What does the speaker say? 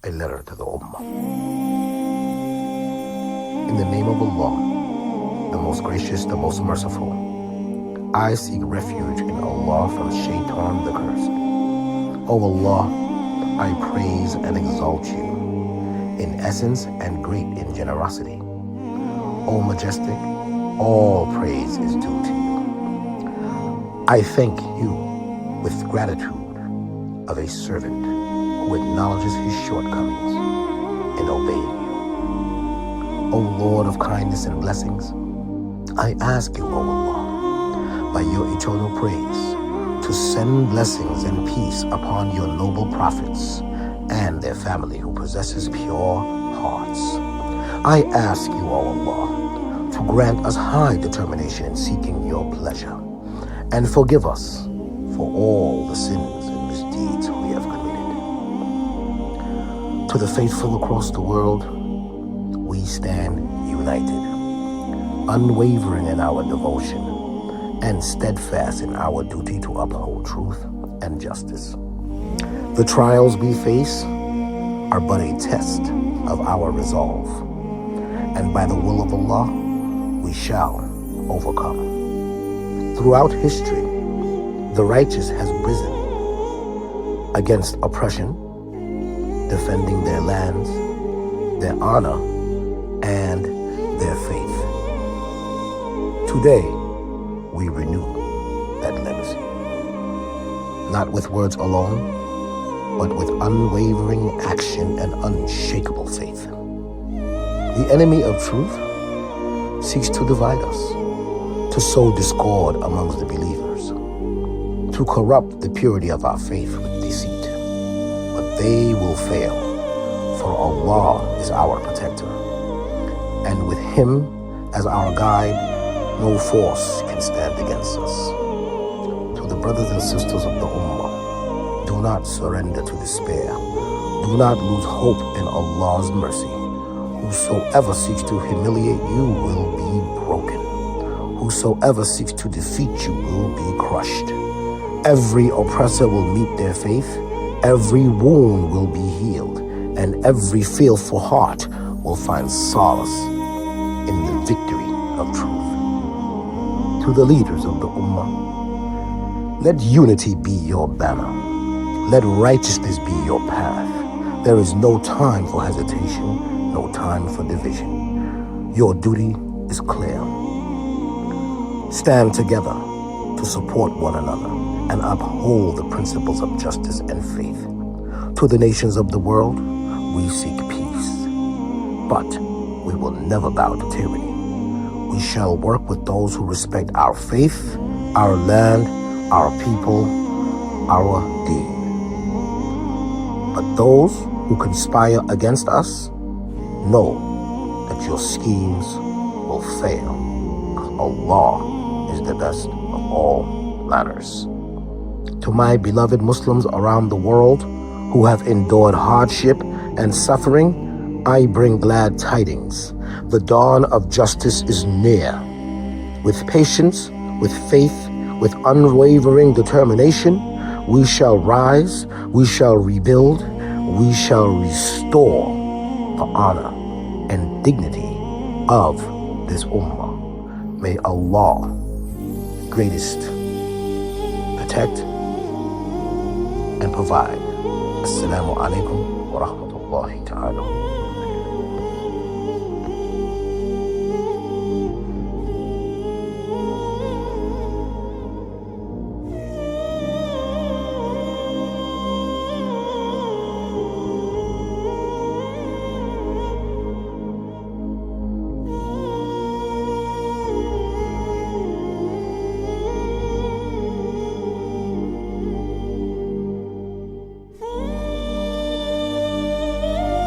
a letter to the Ummah. In the name of Allah, the most gracious, the most merciful, I seek refuge in Allah from Shaitan the cursed. O Allah, I praise and exalt you in essence and great in generosity. O majestic, all praise is due to you. I thank you with gratitude of a servant who acknowledges his shortcomings in obeying you. O Lord of kindness and blessings, I ask you, O Allah, by your eternal praise, to send blessings and peace upon your noble prophets and their family who possesses pure hearts. I ask you, O Allah, to grant us high determination in seeking your pleasure and forgive us for all the sins and misdeeds we have committed. To the faithful across the world, we stand united, unwavering in our devotion and steadfast in our duty to uphold truth and justice. The trials we face are but a test of our resolve, and by the will of Allah, we shall overcome. Throughout history, the righteous has risen against oppression, defending their lands, their honor, and their faith. Today, we renew that legacy, not with words alone, but with unwavering action and unshakable faith. The enemy of truth seeks to divide us, to sow discord amongst the believers, to corrupt the purity of our faith with deceit. But they will fail, for Allah is our protector, and with Him as our guide, no force can stand against us. To the brothers and sisters of the Ummah, do not surrender to despair. Do not lose hope in Allah's mercy. Whosoever seeks to humiliate you will be broken. Whosoever seeks to defeat you will be crushed. Every oppressor will meet their faith. Every wound will be healed. And every fearful heart will find solace in the victory of truth. To the leaders of the Ummah, let unity be your banner. Let righteousness be your path. There is no time for hesitation, no time for division. Your duty is clear. Stand together to support one another and uphold the principles of justice and faith. To the nations of the world, we seek peace, but we will never bow to tyranny. We shall work with those who respect our faith, our land, our people, our deen. But those who conspire against us, know that your schemes will fail. Allah is the best of all planners. To my beloved Muslims around the world who have endured hardship and suffering, I bring glad tidings. The dawn of justice is near. With patience, with faith, with unwavering determination, we shall rise, we shall rebuild, we shall restore the honor and dignity of this Ummah. May Allah, greatest, protect and provide. Assalamu alaikum wa rahmatullahi ta'ala.